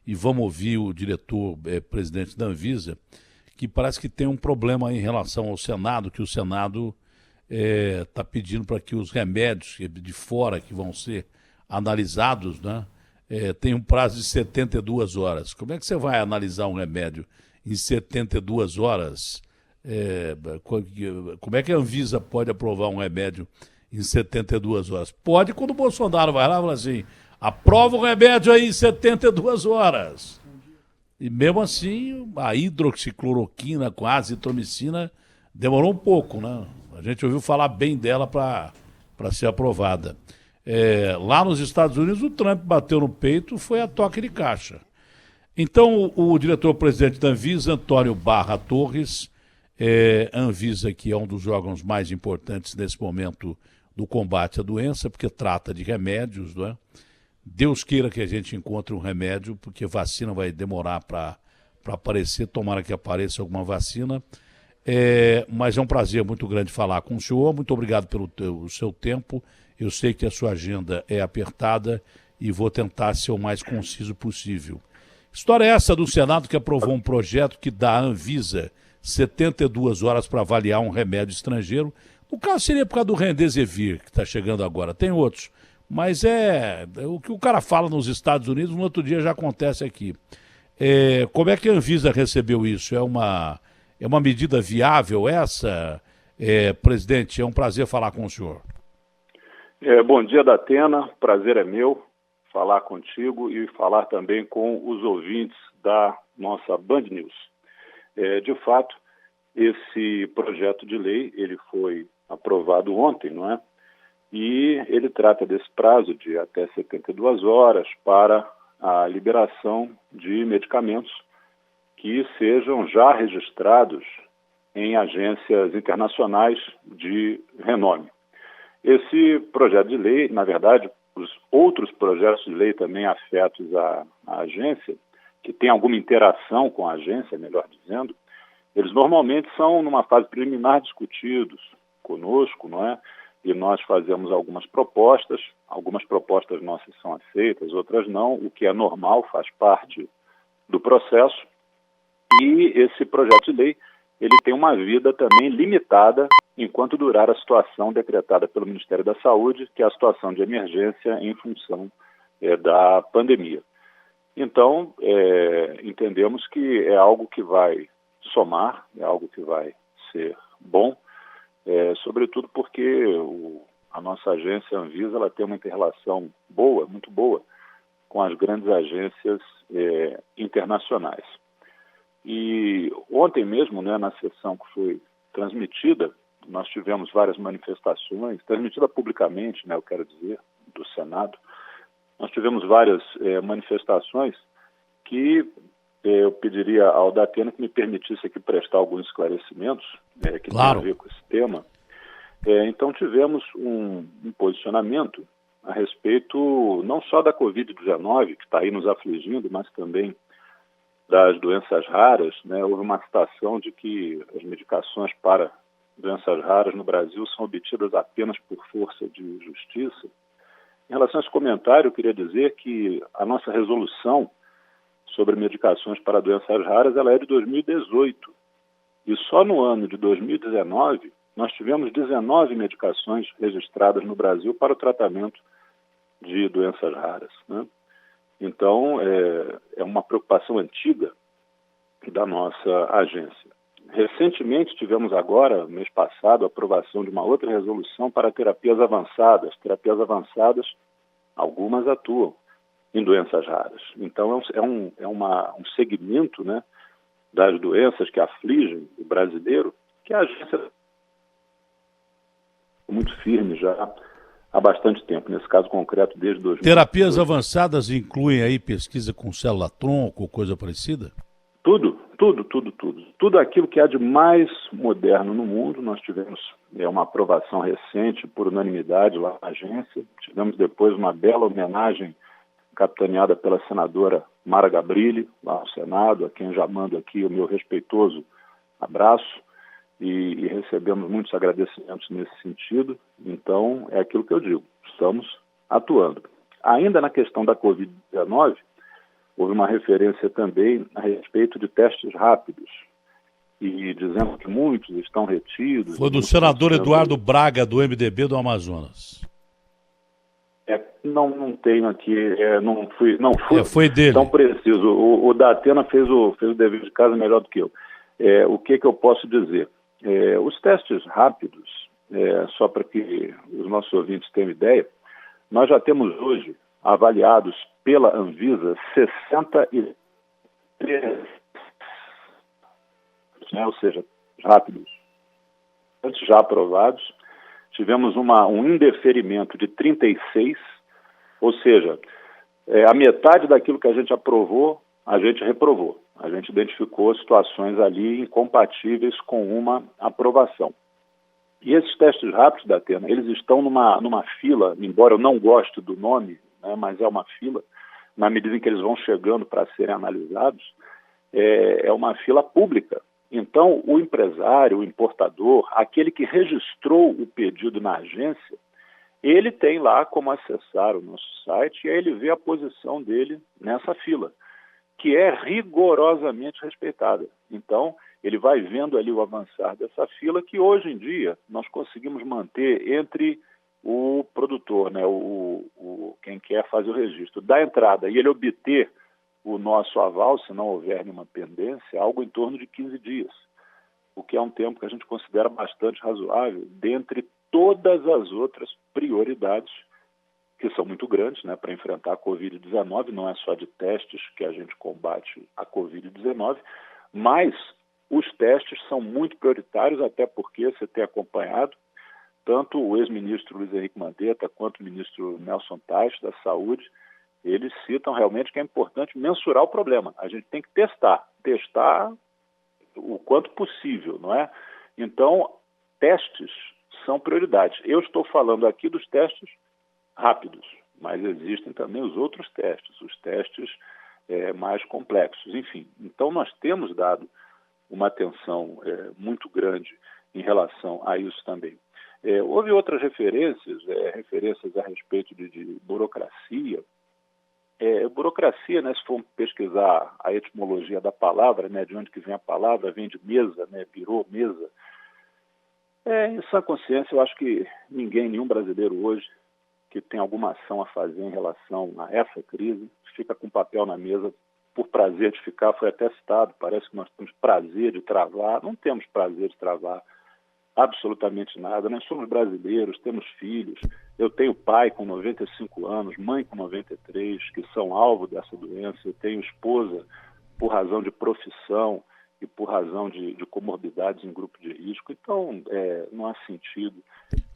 e vamos ouvir o diretor, presidente da Anvisa, que parece que tem um problema em relação ao Senado, que o Senado está pedindo para que os remédios de fora que vão ser analisados, né, tem um prazo de 72 horas. Como é que você vai analisar um remédio em 72 horas? Como é que a Anvisa pode aprovar um remédio em 72 horas? Pode quando o Bolsonaro vai lá e fala assim, aprova o remédio aí em 72 horas. E mesmo assim, a hidroxicloroquina com a azitromicina demorou um pouco, né? A gente ouviu falar bem dela para ser aprovada. Lá nos Estados Unidos, o Trump bateu no peito, foi a toque de caixa. Então, o diretor-presidente da Anvisa, Antônio Barra Torres, Anvisa, que é um dos órgãos mais importantes nesse momento do combate à doença, porque trata de remédios, não é? Deus queira que a gente encontre um remédio, porque vacina vai demorar para aparecer, tomara que apareça alguma vacina. Mas é um prazer muito grande falar com o senhor, muito obrigado pelo seu tempo. Eu sei que a sua agenda é apertada e vou tentar ser o mais conciso possível. História é essa do Senado que aprovou um projeto que dá à Anvisa 72 horas para avaliar um remédio estrangeiro. No caso seria por causa do Remdesivir, que está chegando agora. Tem outros, mas o que o cara fala nos Estados Unidos, no outro dia já acontece aqui. Como é que a Anvisa recebeu isso? É uma medida viável essa? Presidente, é um prazer falar com o senhor. Bom dia, Datena. Prazer é meu falar contigo e falar também com os ouvintes da nossa Band News. De fato, esse projeto de lei ele foi aprovado ontem, não é? E ele trata desse prazo de até 72 horas para a liberação de medicamentos que sejam já registrados em agências internacionais de renome. Esse projeto de lei, na verdade, os outros projetos de lei também afetos à agência, que tem alguma interação com a agência, melhor dizendo, eles normalmente são, numa fase preliminar, discutidos conosco, não é? E nós fazemos algumas propostas nossas são aceitas, outras não, o que é normal, faz parte do processo. E esse projeto de lei, ele tem uma vida também limitada enquanto durar a situação decretada pelo Ministério da Saúde, que é a situação de emergência em função da pandemia. Então, entendemos que é algo que vai somar, é algo que vai ser bom, sobretudo porque a nossa agência Anvisa ela tem uma inter-relação boa, muito boa, com as grandes agências internacionais. E ontem mesmo, né, na sessão que foi transmitida, nós tivemos várias manifestações, transmitida publicamente, né, eu quero dizer, do Senado. Nós tivemos várias manifestações que eu pediria ao Datena que me permitisse aqui prestar alguns esclarecimentos que Claro. tem a ver com esse tema. Então tivemos um posicionamento a respeito não só da Covid-19, que está aí nos afligindo, mas também das doenças raras, né? Houve uma citação de que as medicações para doenças raras no Brasil são obtidas apenas por força de justiça. Em relação a esse comentário, eu queria dizer que a nossa resolução sobre medicações para doenças raras ela é de 2018. E só no ano de 2019, nós tivemos 19 medicações registradas no Brasil para o tratamento de doenças raras, né? Então, é uma preocupação antiga da nossa agência. Recentemente, tivemos agora, mês passado, a aprovação de uma outra resolução para terapias avançadas. Terapias avançadas, algumas atuam em doenças raras. Então, é um segmento, né, das doenças que afligem o brasileiro, que a agência é muito firme já há bastante tempo, nesse caso concreto desde 2000. Terapias avançadas incluem aí pesquisa com célula-tronco ou coisa parecida? Tudo. Tudo aquilo que há de mais moderno no mundo. Nós tivemos uma aprovação recente por unanimidade lá na agência. Tivemos depois uma bela homenagem capitaneada pela senadora Mara Gabrilli, lá no Senado, a quem já mando aqui o meu respeitoso abraço. E recebemos muitos agradecimentos nesse sentido. Então, é aquilo que eu digo, estamos atuando. Ainda na questão da Covid-19, houve uma referência também a respeito de testes rápidos, e dizendo que muitos estão retidos. Foi do senador Eduardo Braga, do MDB do Amazonas. Não tenho aqui, não fui foi dele. Tão preciso. O Datena fez o dever de casa melhor do que eu. O que eu posso dizer? Os testes rápidos, só para que os nossos ouvintes tenham ideia, nós já temos hoje avaliados pela Anvisa 63, ou seja, rápidos, antes já aprovados. Tivemos um indeferimento de 36, ou seja, a metade daquilo que a gente aprovou, a gente reprovou. A gente identificou situações ali incompatíveis com uma aprovação. E esses testes rápidos da Datena, eles estão numa fila, embora eu não goste do nome, né, mas é uma fila, na medida em que eles vão chegando para serem analisados, é uma fila pública. Então, o empresário, o importador, aquele que registrou o pedido na agência, ele tem lá como acessar o nosso site e aí ele vê a posição dele nessa fila, que é rigorosamente respeitada. Então, ele vai vendo ali o avançar dessa fila, que hoje em dia nós conseguimos manter entre o produtor, né, quem quer fazer o registro, da entrada, e ele obter o nosso aval, se não houver nenhuma pendência, algo em torno de 15 dias, o que é um tempo que a gente considera bastante razoável, dentre todas as outras prioridades, que são muito grandes, né, para enfrentar a Covid-19, não é só de testes que a gente combate a Covid-19, mas os testes são muito prioritários, até porque você tem acompanhado tanto o ex-ministro Luiz Henrique Mandetta quanto o ministro Nelson Teich, da Saúde. Eles citam realmente que é importante mensurar o problema. A gente tem que testar o quanto possível, não é? Então, testes são prioridades. Eu estou falando aqui dos testes rápidos, mas existem também os outros testes, os testes mais complexos. Enfim, então nós temos dado uma atenção muito grande em relação a isso também. Houve outras referências a respeito de burocracia. Burocracia, né, se for pesquisar a etimologia da palavra, né, de onde que vem a palavra, vem de mesa, né, virou mesa. Em sã consciência, eu acho que nenhum brasileiro hoje que tem alguma ação a fazer em relação a essa crise fica com papel na mesa por prazer de ficar. Foi até citado, parece que nós temos prazer de travar. Não temos prazer de travar absolutamente nada. Nós somos brasileiros, temos filhos. Eu tenho pai com 95 anos, mãe com 93, que são alvo dessa doença. Eu tenho esposa por razão de profissão e por razão de comorbidades em grupo de risco. Então, não há sentido.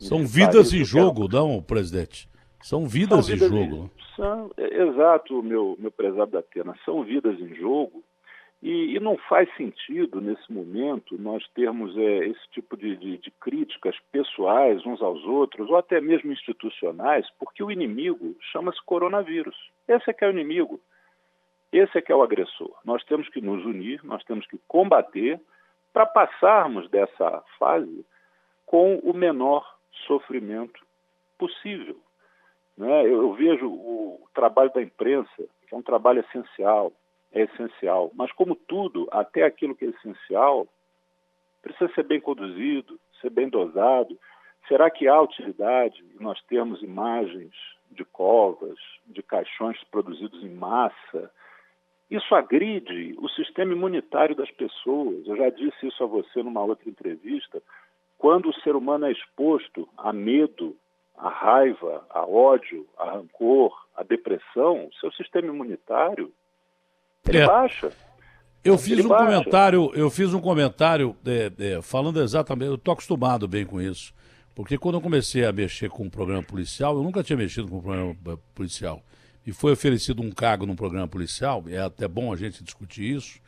São vidas em jogo, não, presidente? São vidas em jogo. Exato, meu prezado Datena. São vidas em jogo. E não faz sentido, nesse momento, nós termos esse tipo de críticas pessoais uns aos outros, ou até mesmo institucionais, porque o inimigo chama-se coronavírus. Esse é que é o inimigo. Esse é que é o agressor. Nós temos que nos unir, nós temos que combater para passarmos dessa fase com o menor sofrimento possível. Né? Eu vejo o trabalho da imprensa, que é um trabalho essencial, mas como tudo, até aquilo que é essencial, precisa ser bem conduzido, ser bem dosado. Será que há utilidade em nós termos imagens de covas, de caixões produzidos em massa? Isso agride o sistema imunitário das pessoas. Eu já disse isso a você numa outra entrevista. Quando o ser humano é exposto a medo, a raiva, a ódio, a rancor, a depressão, seu sistema imunitário ele baixa. Eu fiz um comentário falando exatamente, eu estou acostumado bem com isso, porque quando eu comecei a mexer com o programa policial, eu nunca tinha mexido com o programa policial. Me foi oferecido um cargo num programa policial, é até bom a gente discutir isso,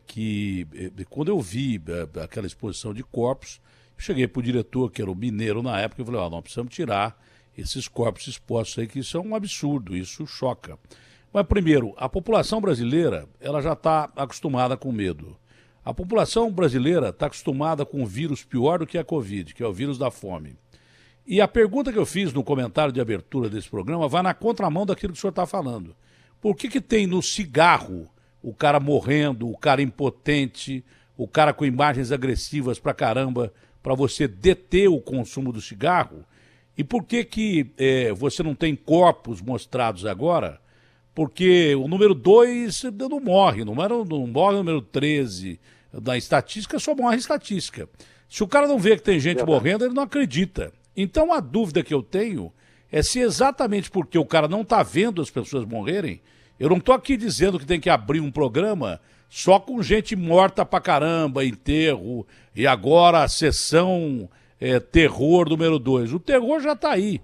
que quando eu vi aquela exposição de corpos, eu cheguei para o diretor, que era o mineiro na época, e falei, nós precisamos tirar esses corpos expostos aí, que isso é um absurdo, isso choca. Mas, primeiro, a população brasileira ela já está acostumada com medo. A população brasileira está acostumada com um vírus pior do que a Covid, que é o vírus da fome. E a pergunta que eu fiz no comentário de abertura desse programa vai na contramão daquilo que o senhor está falando. Por que tem no cigarro o cara morrendo, o cara impotente, o cara com imagens agressivas pra caramba, para você deter o consumo do cigarro? E por que você não tem corpos mostrados agora? Porque o número 2 não morre, não morre o número 13. Na estatística só morre estatística. Se o cara não vê que tem gente morrendo, ele não acredita. Então a dúvida que eu tenho é se exatamente porque o cara não está vendo as pessoas morrerem. Eu não estou aqui dizendo que tem que abrir um programa só com gente morta pra caramba, enterro, e agora a sessão terror número 2. O terror já está aí.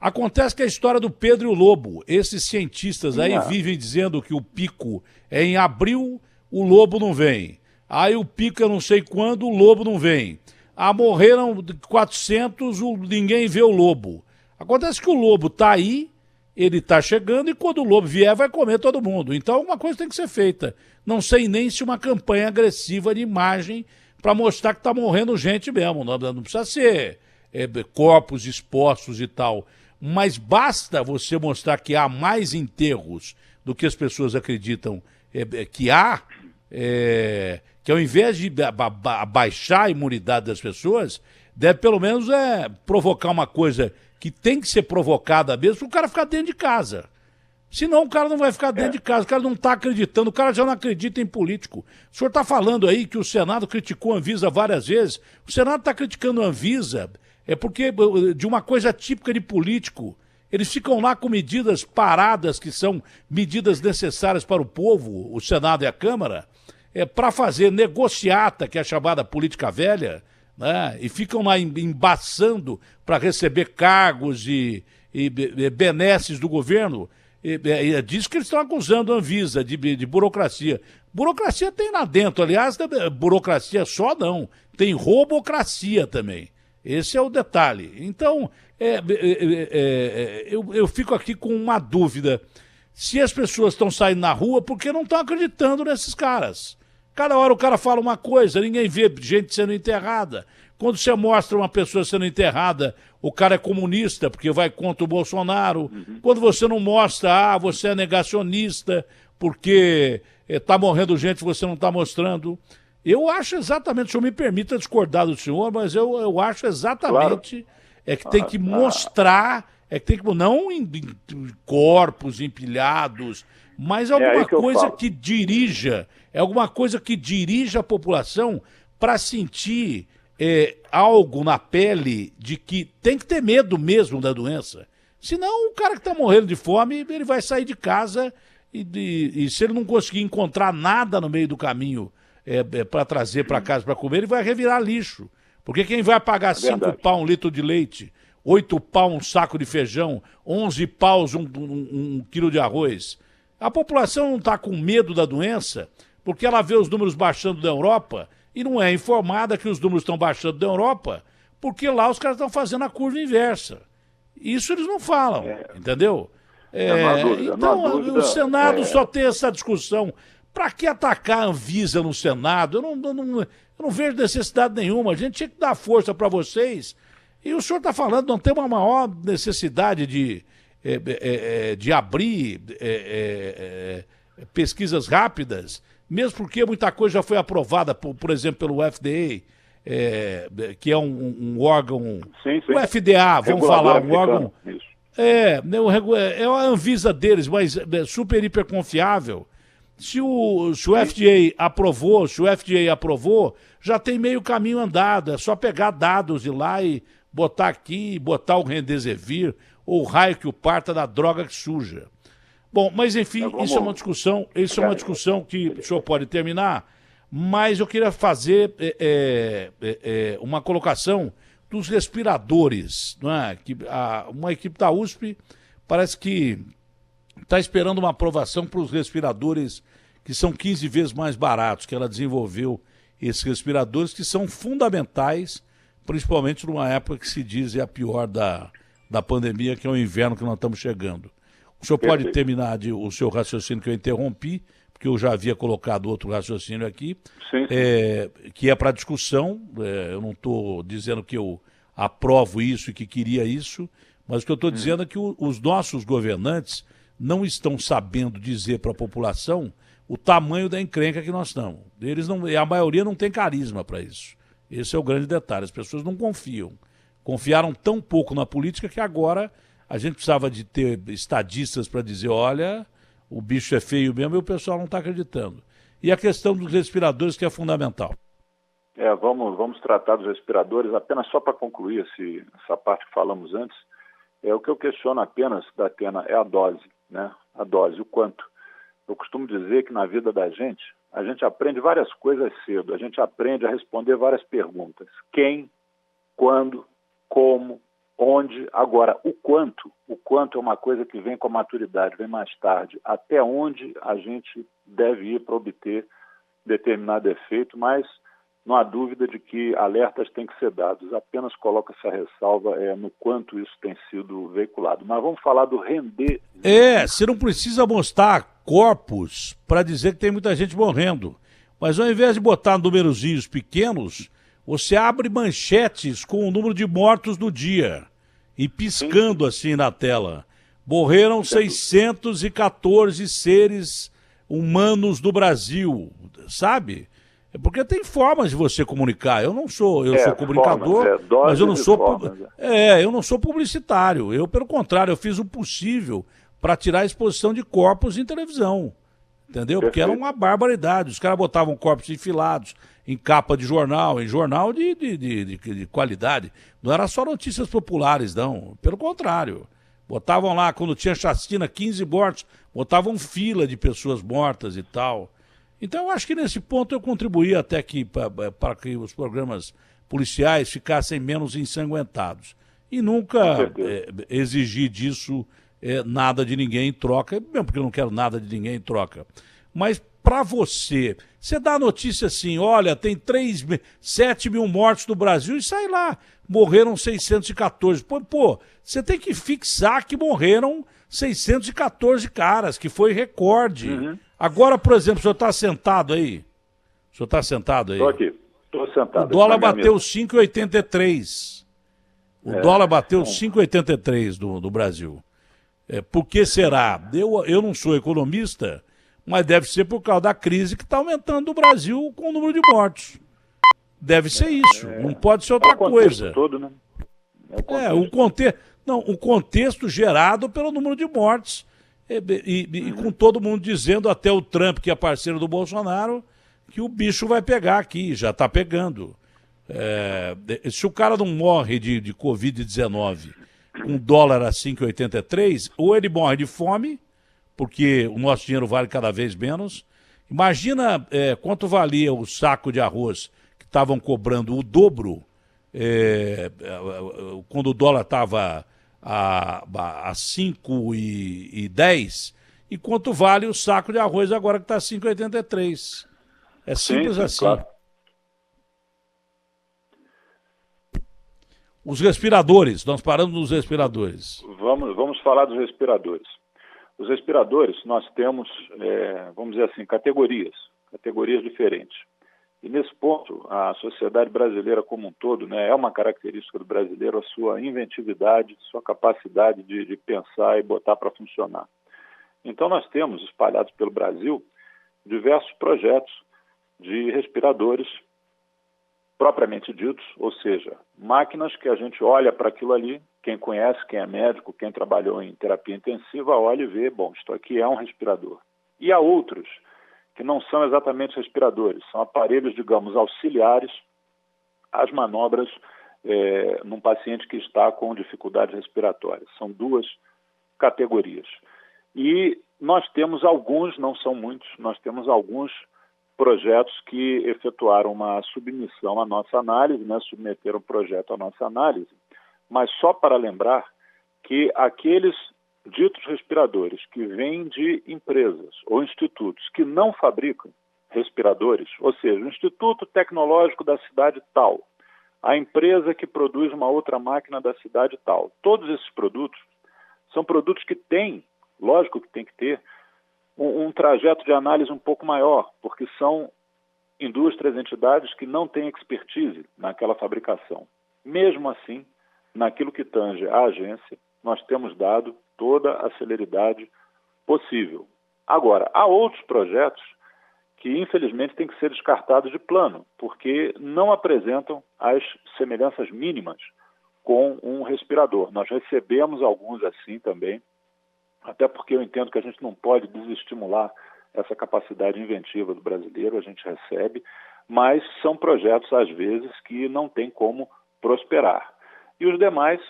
Acontece que a história do Pedro e o Lobo, esses cientistas aí vivem dizendo que o pico é em abril, o lobo não vem. Aí o pico eu não sei quando, o lobo não vem. Morreram 400, ninguém vê o lobo. Acontece que o lobo está aí, ele está chegando e quando o lobo vier vai comer todo mundo. Então alguma coisa tem que ser feita. Não sei nem se uma campanha agressiva de imagem para mostrar que está morrendo gente mesmo. Não precisa ser corpos expostos e tal. Mas basta você mostrar que há mais enterros do que as pessoas acreditam que há, que ao invés de abaixar a imunidade das pessoas, deve pelo menos provocar uma coisa que tem que ser provocada mesmo para o cara ficar dentro de casa. Senão o cara não vai ficar dentro de casa, o cara não está acreditando, o cara já não acredita em político. O senhor está falando aí que o Senado criticou a Anvisa várias vezes. O Senado está criticando a Anvisa porque de uma coisa típica de político. Eles ficam lá com medidas paradas, que são medidas necessárias para o povo, o Senado e a Câmara, para fazer negociata, que é a chamada política velha, né? E ficam lá embaçando para receber cargos e benesses do governo. É disso que eles estão acusando a Anvisa, de burocracia. Burocracia tem lá dentro, aliás, burocracia só não, tem robocracia também. Esse é o detalhe. Então, eu fico aqui com uma dúvida. Se as pessoas estão saindo na rua, por que não estão acreditando nesses caras? Cada hora o cara fala uma coisa, ninguém vê gente sendo enterrada. Quando você mostra uma pessoa sendo enterrada, o cara é comunista, porque vai contra o Bolsonaro. Quando você não mostra, você é negacionista, porque está morrendo gente, você não está mostrando. Eu acho exatamente, o senhor me permita discordar do senhor, mas eu acho exatamente que tem que mostrar, que tem que, não em corpos empilhados, mas alguma coisa que dirija, alguma coisa que dirija a população para sentir algo na pele de que tem que ter medo mesmo da doença. Senão o cara que está morrendo de fome, ele vai sair de casa e se ele não conseguir encontrar nada no meio do caminho para trazer para casa para comer, ele vai revirar lixo. Porque quem vai pagar 5 pau um litro de leite, 8 pau um saco de feijão, 11 paus um quilo de arroz? A população não está com medo da doença porque ela vê os números baixando da Europa e não é informada que os números estão baixando da Europa porque lá os caras estão fazendo a curva inversa. Isso eles não falam, entendeu? Então o Senado só tem essa discussão. Para que atacar a Anvisa no Senado? Eu não vejo necessidade nenhuma. A gente tinha que dar força para vocês. E o senhor está falando, não tem uma maior necessidade de abrir pesquisas rápidas, mesmo porque muita coisa já foi aprovada, por exemplo, pelo FDA, que é um órgão... Sim. O FDA, vamos falar, um órgão... É a Anvisa deles, mas super, hiper confiável. Se o FDA aprovou, já tem meio caminho andado. É só pegar dados de lá e botar aqui, botar o Remdesivir, ou o raio que o parta da droga que suja. Bom, mas enfim, isso é uma discussão que o senhor pode terminar, mas eu queria fazer uma colocação dos respiradores, não é? Uma equipe da USP parece que está esperando uma aprovação para os respiradores que são 15 vezes mais baratos, que ela desenvolveu esses respiradores que são fundamentais, principalmente numa época que se diz a pior da pandemia, que é o inverno que nós estamos chegando. O senhor pode terminar o seu raciocínio que eu interrompi, porque eu já havia colocado outro raciocínio aqui, que é para discussão. Eu não estou dizendo que eu aprovo isso e que queria isso, mas o que eu estou dizendo é que os nossos governantes não estão sabendo dizer para a população o tamanho da encrenca que nós estamos. A maioria não tem carisma para isso. Esse é o grande detalhe. As pessoas não confiam. Confiaram tão pouco na política que agora a gente precisava de ter estadistas para dizer, olha, o bicho é feio mesmo e o pessoal não está acreditando. E a questão dos respiradores, que é fundamental. Vamos tratar dos respiradores, apenas só para concluir essa parte que falamos antes. O que eu questiono apenas, Datena, é a dose, né? A dose, o quanto. Eu costumo dizer que na vida da gente, a gente aprende várias coisas cedo, a gente aprende a responder várias perguntas. Quem, quando, como, onde. Agora, o quanto é uma coisa que vem com a maturidade, vem mais tarde. Até onde a gente deve ir para obter determinado efeito, mas não há dúvida de que alertas têm que ser dados. Apenas coloco essa ressalva no quanto isso tem sido veiculado. Mas vamos falar do render. Você não precisa mostrar corpos para dizer que tem muita gente morrendo. Mas ao invés de botar numerozinhos pequenos, você abre manchetes com o número de mortos do dia e piscando assim na tela. Morreram 614 seres humanos no Brasil, sabe? Porque tem formas de você comunicar. Eu sou comunicador, mas eu não sou publicitário. Eu, pelo contrário, eu fiz o possível para tirar a exposição de corpos em televisão. Entendeu? Porque era uma barbaridade. Os caras botavam corpos enfilados em capa de jornal, em jornal de qualidade. Não era só notícias populares, não. Pelo contrário. Botavam lá, quando tinha chacina, 15 mortos, botavam fila de pessoas mortas e tal. Então, eu acho que nesse ponto eu contribuí até que para que os programas policiais ficassem menos ensanguentados. E nunca exigi disso nada de ninguém em troca, mesmo porque eu não quero nada de ninguém em troca. Mas para você dá a notícia assim, olha, tem 7 mil mortos no Brasil e sai lá, morreram 614. Pô, você tem que fixar que morreram 614 caras, que foi recorde. Uhum. Agora, por exemplo, o senhor está sentado aí? O senhor está sentado aí? Estou aqui, estou sentado. O dólar bateu 5,83. O dólar bateu 5,83 do Brasil. Por que será? Eu não sou economista, mas deve ser por causa da crise que está aumentando o Brasil com o número de mortos. Deve ser isso, não pode ser outra coisa. Todo, né? O contexto gerado pelo número de mortes. E com todo mundo dizendo, até o Trump, que é parceiro do Bolsonaro, que o bicho vai pegar aqui, já está pegando. Se o cara não morre de Covid-19 com dólar a 5,83, ou ele morre de fome, porque o nosso dinheiro vale cada vez menos. Imagina quanto valia o saco de arroz que estavam cobrando o dobro quando o dólar estava a 5,10, e quanto vale o saco de arroz agora que está a 5,83. É simples assim. Claro. Os respiradores, nós paramos nos respiradores. Vamos falar dos respiradores. Os respiradores, nós temos, vamos dizer assim, categorias diferentes. E nesse ponto, a sociedade brasileira como um todo, né, é uma característica do brasileiro a sua inventividade, sua capacidade de pensar e botar para funcionar. Então nós temos, espalhados pelo Brasil, diversos projetos de respiradores propriamente ditos, ou seja, máquinas que a gente olha para aquilo ali, quem conhece, quem é médico, quem trabalhou em terapia intensiva, olha e vê, bom, isto aqui é um respirador. E há outros que não são exatamente respiradores, são aparelhos, digamos, auxiliares às manobras num paciente que está com dificuldades respiratórias. São duas categorias. E nós temos alguns, não são muitos, nós temos alguns projetos que efetuaram uma submissão à nossa análise, né, submeteram o projeto à nossa análise, mas só para lembrar que aqueles ditos respiradores que vêm de empresas ou institutos que não fabricam respiradores, ou seja, o Instituto Tecnológico da cidade tal, a empresa que produz uma outra máquina da cidade tal, todos esses produtos são produtos que têm, lógico que tem que ter, um trajeto de análise um pouco maior, porque são indústrias, entidades que não têm expertise naquela fabricação. Mesmo assim, naquilo que tange à agência, nós temos dado toda a celeridade possível. Agora, há outros projetos que, infelizmente, têm que ser descartados de plano, porque não apresentam as semelhanças mínimas com um respirador. Nós recebemos alguns assim também, até porque eu entendo que a gente não pode desestimular essa capacidade inventiva do brasileiro, a gente recebe, mas são projetos, às vezes, que não tem como prosperar. E os demais,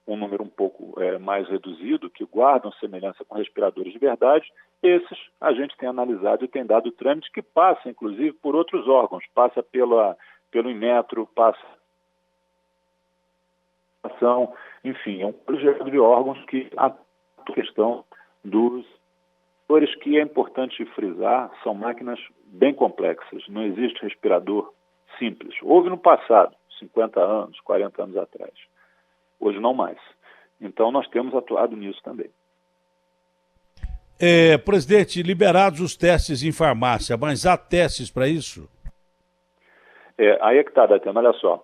um número um pouco mais reduzido, que guardam semelhança com respiradores de verdade, esses a gente tem analisado e tem dado trâmite que passa, inclusive, por outros órgãos, passa pelo Inmetro, passa enfim, é um projeto de órgãos que a questão dos motores, que é importante frisar, são máquinas bem complexas, não existe respirador simples. Houve no passado, 50 anos, 40 anos atrás. Hoje não mais. Então nós temos atuado nisso também. Presidente, liberados os testes em farmácia, mas há testes para isso? Aí é que está, Datena, olha só.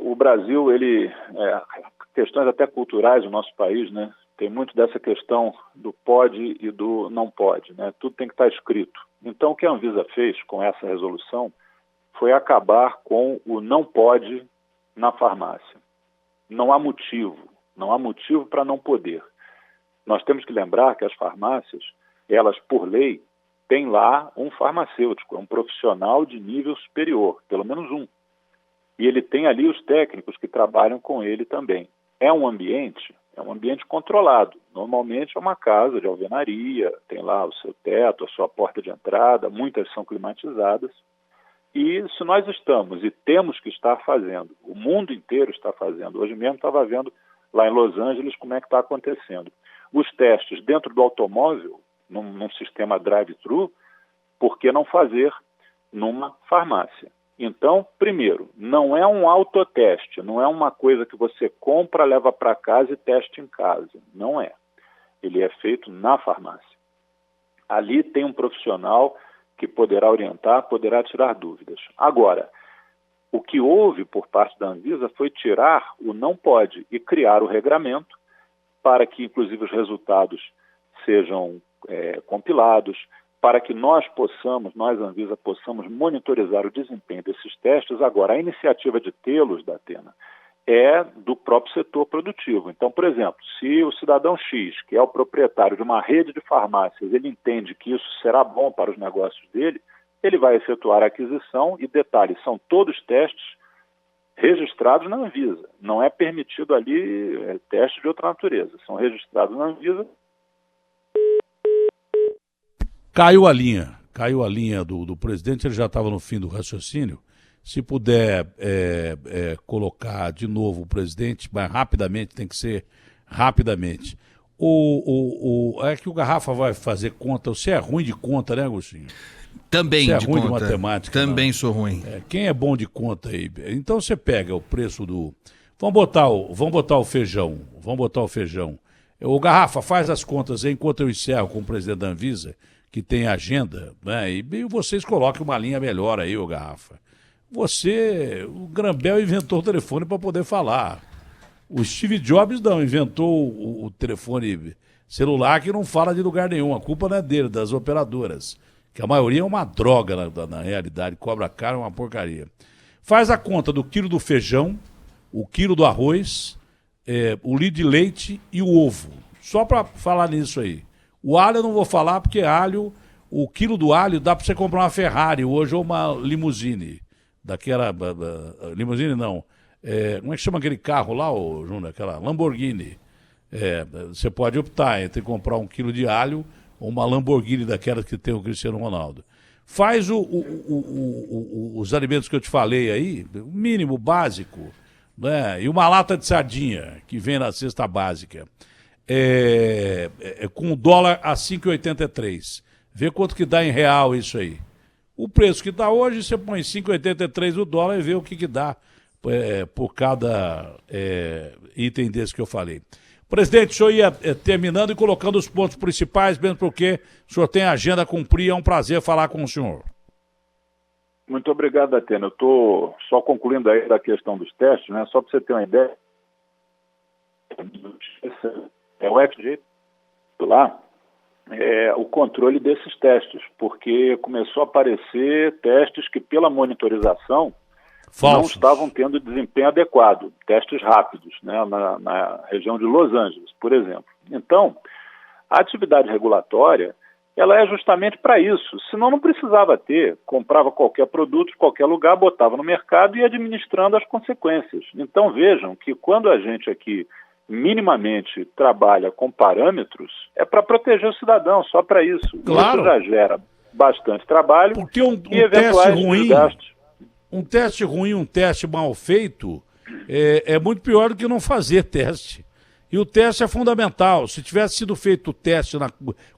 O Brasil, questões até culturais do nosso país, né? Tem muito dessa questão do pode e do não pode, né? Tudo tem que estar escrito. Então, o que a Anvisa fez com essa resolução foi acabar com o não pode na farmácia. Não há motivo para não poder. Nós temos que lembrar que as farmácias, elas, por lei, têm lá um farmacêutico, um profissional de nível superior, pelo menos um. E ele tem ali os técnicos que trabalham com ele também. É um ambiente controlado. Normalmente é uma casa de alvenaria, tem lá o seu teto, a sua porta de entrada, muitas são climatizadas. E se nós estamos e temos que estar fazendo, o mundo inteiro está fazendo, hoje mesmo estava vendo lá em Los Angeles como é que está acontecendo. Os testes dentro do automóvel, num sistema drive-thru, por que não fazer numa farmácia? Então, primeiro, não é um autoteste, não é uma coisa que você compra, leva para casa e teste em casa. Não é. Ele é feito na farmácia. Ali tem um profissional que poderá orientar, poderá tirar dúvidas. Agora, o que houve por parte da Anvisa foi tirar o não pode e criar o regramento para que, inclusive, os resultados sejam compilados, para que nós, Anvisa, possamos monitorizar o desempenho desses testes. Agora, a iniciativa de tê-los, Datena, é do próprio setor produtivo. Então, por exemplo, se o cidadão X, que é o proprietário de uma rede de farmácias, ele entende que isso será bom para os negócios dele, ele vai efetuar a aquisição e, detalhe, são todos testes registrados na Anvisa. Não é permitido ali testes de outra natureza. São registrados na Anvisa. Caiu a linha do presidente, ele já estava no fim do raciocínio. Se puder colocar de novo o presidente, mas rapidamente, tem que ser rapidamente. É que o Garrafa vai fazer conta, você é ruim de conta, né, Agostinho? Também você é de ruim conta. De matemática. Também não. Sou ruim. Quem é bom de conta aí? Então você pega o preço do... Vamos botar o feijão. O Garrafa, faz as contas aí enquanto eu encerro com o presidente da Anvisa, que tem agenda, né? E vocês coloquem uma linha melhor aí, ô Garrafa. O Grambel inventou o telefone para poder falar. O Steve Jobs não, inventou o telefone celular que não fala de lugar nenhum. A culpa não é dele, das operadoras. Que a maioria é uma droga na realidade, cobra caro, é uma porcaria. Faz a conta do quilo do feijão, o quilo do arroz, o litro de leite e o ovo. Só para falar nisso aí. O alho eu não vou falar porque o quilo do alho dá para você comprar uma Ferrari hoje ou uma limusine. Limusine não. Como é que chama aquele carro lá, Júnior? Aquela Lamborghini. Você pode optar entre comprar um quilo de alho ou uma Lamborghini daquelas que tem o Cristiano Ronaldo. Faz os alimentos que eu te falei aí, o mínimo, básico, né? E uma lata de sardinha que vem na cesta básica. Com o dólar a 5,83. Vê quanto que dá em real isso aí. O preço que dá hoje, você põe 5,83 o dólar e vê o que dá por cada item desse que eu falei. Presidente, o senhor ia terminando e colocando os pontos principais, mesmo porque o senhor tem agenda a cumprir. É um prazer falar com o senhor. Muito obrigado, Datena. Eu estou só concluindo aí da questão dos testes, né? Só para você ter uma ideia. O FG lá, o controle desses testes, porque começou a aparecer testes que, pela monitorização, não estavam tendo desempenho adequado, testes rápidos, né, na região de Los Angeles, por exemplo. Então, a atividade regulatória, ela é justamente para isso, senão não precisava ter, comprava qualquer produto de qualquer lugar, botava no mercado e ia administrando as consequências. Então vejam que quando a gente aqui minimamente trabalha com parâmetros, é para proteger o cidadão, só para isso. Claro. Isso já gera bastante trabalho. Porque um teste ruim, um teste ruim, um teste mal feito, é muito pior do que não fazer teste. E o teste é fundamental. Se tivesse sido feito o teste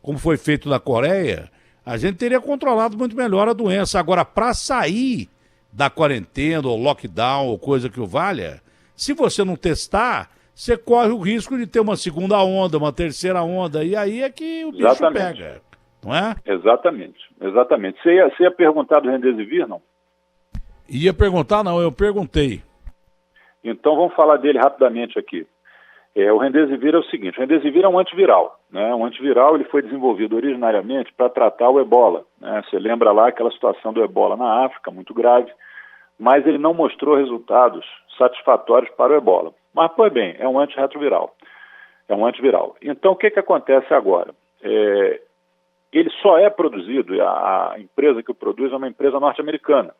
como foi feito na Coreia, a gente teria controlado muito melhor a doença. Agora, para sair da quarentena ou lockdown ou coisa que o valha, se você não testar, você corre o risco de ter uma segunda onda, uma terceira onda, e aí é que o bicho pega, não é? Exatamente. Você ia perguntar do Remdesivir, não? Ia perguntar, não, eu perguntei. Então vamos falar dele rapidamente aqui. O Remdesivir é o seguinte, o Remdesivir é um antiviral, né? Um antiviral, ele foi desenvolvido originariamente para tratar o ebola, né? Você lembra lá aquela situação do ebola na África, muito grave, mas ele não mostrou resultados satisfatórios para o ebola. Mas, pois bem, é um antirretroviral. É um antiviral. Então, o que acontece agora? Ele só é produzido, a empresa que o produz é uma empresa norte-americana,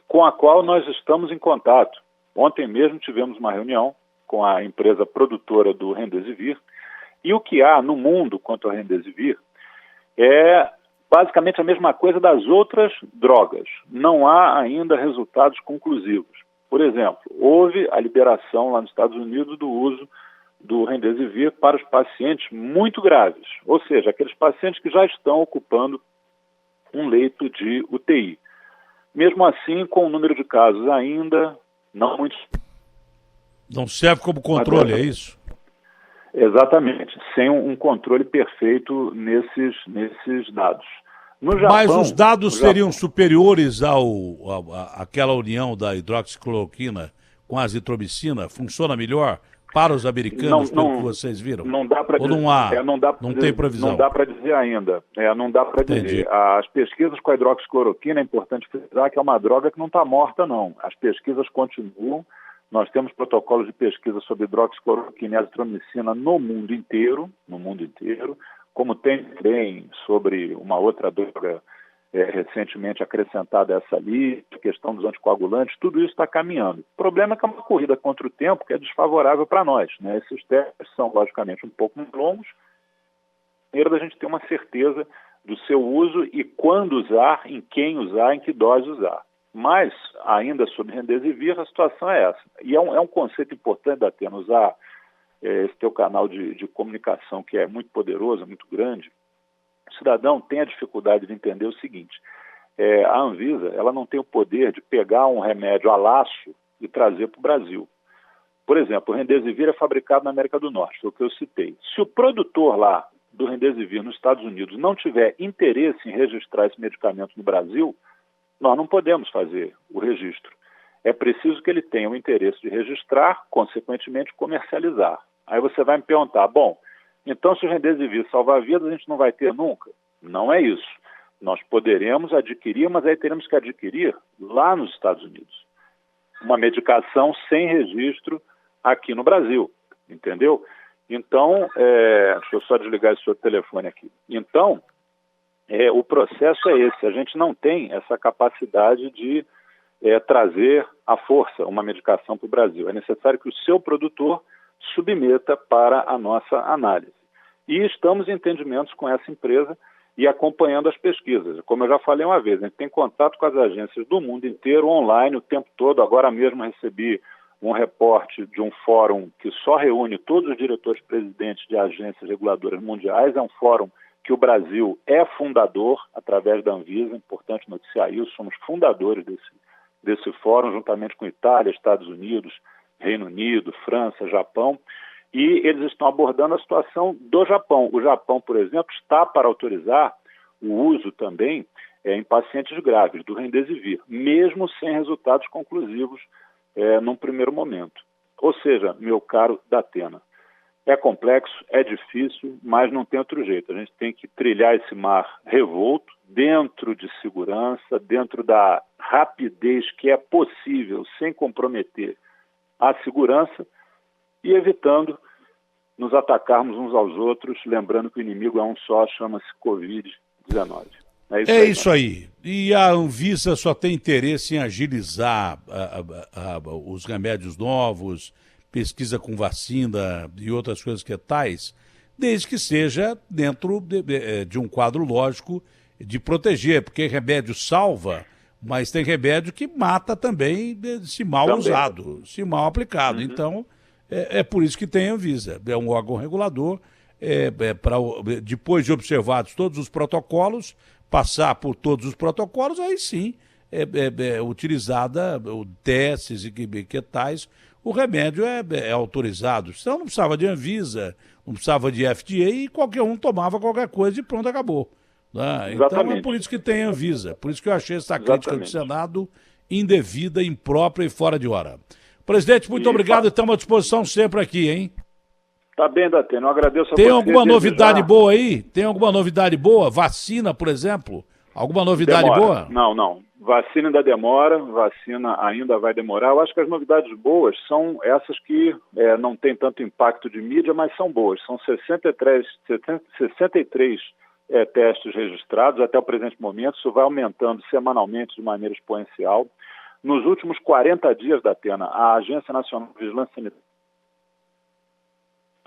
com a qual nós estamos em contato. Ontem mesmo tivemos uma reunião com a empresa produtora do Remdesivir, e o que há no mundo quanto ao Remdesivir é basicamente a mesma coisa das outras drogas. Não há ainda resultados conclusivos. Por exemplo, houve a liberação lá nos Estados Unidos do uso do Remdesivir para os pacientes muito graves, ou seja, aqueles pacientes que já estão ocupando um leito de UTI. Mesmo assim, com o número de casos ainda não muito... Não serve como controle, é isso? Exatamente, sem um controle perfeito nesses dados. No Japão, mas os dados seriam superiores àquela união da hidroxicloroquina com a azitromicina? Funciona melhor para os americanos, pelo que vocês viram? Não dá para dizer. Não tem previsão? Não dá para dizer ainda. Não dá para dizer. As pesquisas com a hidroxicloroquina, é importante frisar que é uma droga que não está morta, não. As pesquisas continuam. Nós temos protocolos de pesquisa sobre hidroxicloroquina e azitromicina no mundo inteiro, como tem também sobre uma outra droga recentemente acrescentada a essa lista, a questão dos anticoagulantes, tudo isso está caminhando. O problema é que é uma corrida contra o tempo que é desfavorável para nós, né? Esses testes são, logicamente, um pouco mais longos. Primeiro, da gente ter uma certeza do seu uso e quando usar, em quem usar, em que dose usar. Mas, ainda sobre Remdesivir, a situação é essa. E é um conceito importante da Atena usar esse teu canal de comunicação, que é muito poderoso, muito grande. O cidadão tem a dificuldade de entender o seguinte, a Anvisa ela não tem o poder de pegar um remédio a laço e trazer para o Brasil. Por exemplo, o Remdesivir é fabricado na América do Norte, foi o que eu citei. Se o produtor lá do Remdesivir nos Estados Unidos não tiver interesse em registrar esse medicamento no Brasil, nós não podemos fazer o registro. É preciso que ele tenha o interesse de registrar, consequentemente comercializar. Aí você vai me perguntar, bom, então se o Remdesivir salvar vidas, a gente não vai ter nunca? Não é isso. Nós poderemos adquirir, mas aí teremos que adquirir lá nos Estados Unidos. Uma medicação sem registro aqui no Brasil, entendeu? Então, deixa eu só desligar esse outro telefone aqui. Então, o processo é esse, a gente não tem essa capacidade de trazer à força uma medicação para o Brasil. É necessário que o seu produtor submeta para a nossa análise. E estamos em entendimentos com essa empresa e acompanhando as pesquisas. Como eu já falei uma vez, a gente tem contato com as agências do mundo inteiro, online, o tempo todo. Agora mesmo recebi um reporte de um fórum que só reúne todos os diretores-presidentes de agências reguladoras mundiais. É um fórum que o Brasil é fundador, através da Anvisa, é importante noticiar isso, somos fundadores desse fórum, juntamente com Itália, Estados Unidos, Reino Unido, França, Japão, e eles estão abordando a situação do Japão. O Japão, por exemplo, está para autorizar o uso também em pacientes graves do Remdesivir, mesmo sem resultados conclusivos num primeiro momento. Ou seja, meu caro Datena, É complexo, é difícil, mas não tem outro jeito. A gente tem que trilhar esse mar revolto, dentro de segurança, dentro da rapidez que é possível, sem comprometer a segurança e evitando nos atacarmos uns aos outros, lembrando que o inimigo é um só, chama-se Covid-19. É isso aí. E a Anvisa só tem interesse em agilizar os remédios novos, pesquisa com vacina e outras coisas que tais, desde que seja dentro de um quadro lógico de proteger, porque remédio salva, mas tem remédio que mata também se mal usado, se mal aplicado. Então, é por isso que tem a Anvisa. É um órgão regulador, depois de observados todos os protocolos, passar por todos os protocolos, aí sim utilizada testes e que tais, o remédio é autorizado. Senão não precisava de Anvisa, não precisava de FDA e qualquer um tomava qualquer coisa e pronto, acabou. Né? Então é por isso que tem Anvisa. Por isso que eu achei essa crítica do Senado indevida, imprópria e fora de hora. Presidente, muito obrigado e estamos à disposição sempre aqui, hein? Tá bem, Datena, eu agradeço a você. Tem alguma novidade boa aí? Tem alguma novidade boa? Vacina, por exemplo? Alguma novidade boa? Não. Vacina ainda demora, vacina ainda vai demorar. Eu acho que as novidades boas são essas que não tem tanto impacto de mídia, mas são boas. São 63 testes registrados até o presente momento. Isso vai aumentando semanalmente de maneira exponencial. Nos últimos 40 dias, Datena, a Agência Nacional de Vigilância Sanitária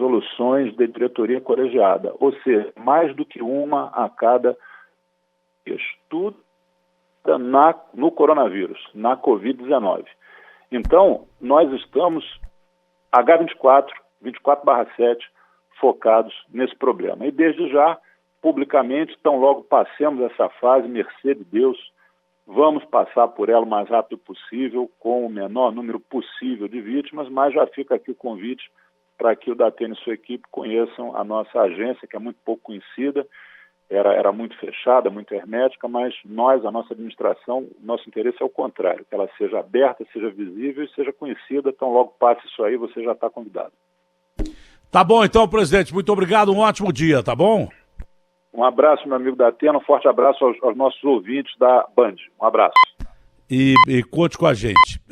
resoluções de diretoria colegiada, ou seja, mais do que uma a cada estudo no coronavírus, na Covid-19. Então, nós estamos H24, 24/7, focados nesse problema. E desde já, publicamente, tão logo passemos essa fase, mercê de Deus, vamos passar por ela o mais rápido possível, com o menor número possível de vítimas, mas já fica aqui o convite para que o Datena e sua equipe conheçam a nossa agência, que é muito pouco conhecida, era muito fechada, muito hermética, mas nós, a nossa administração, nosso interesse é o contrário, que ela seja aberta, seja visível e seja conhecida. Então, logo passe isso aí, você já está convidado. Tá bom, então, presidente, muito obrigado, um ótimo dia, tá bom? Um abraço, meu amigo Datena, um forte abraço aos nossos ouvintes da Band. Um abraço. E conte com a gente.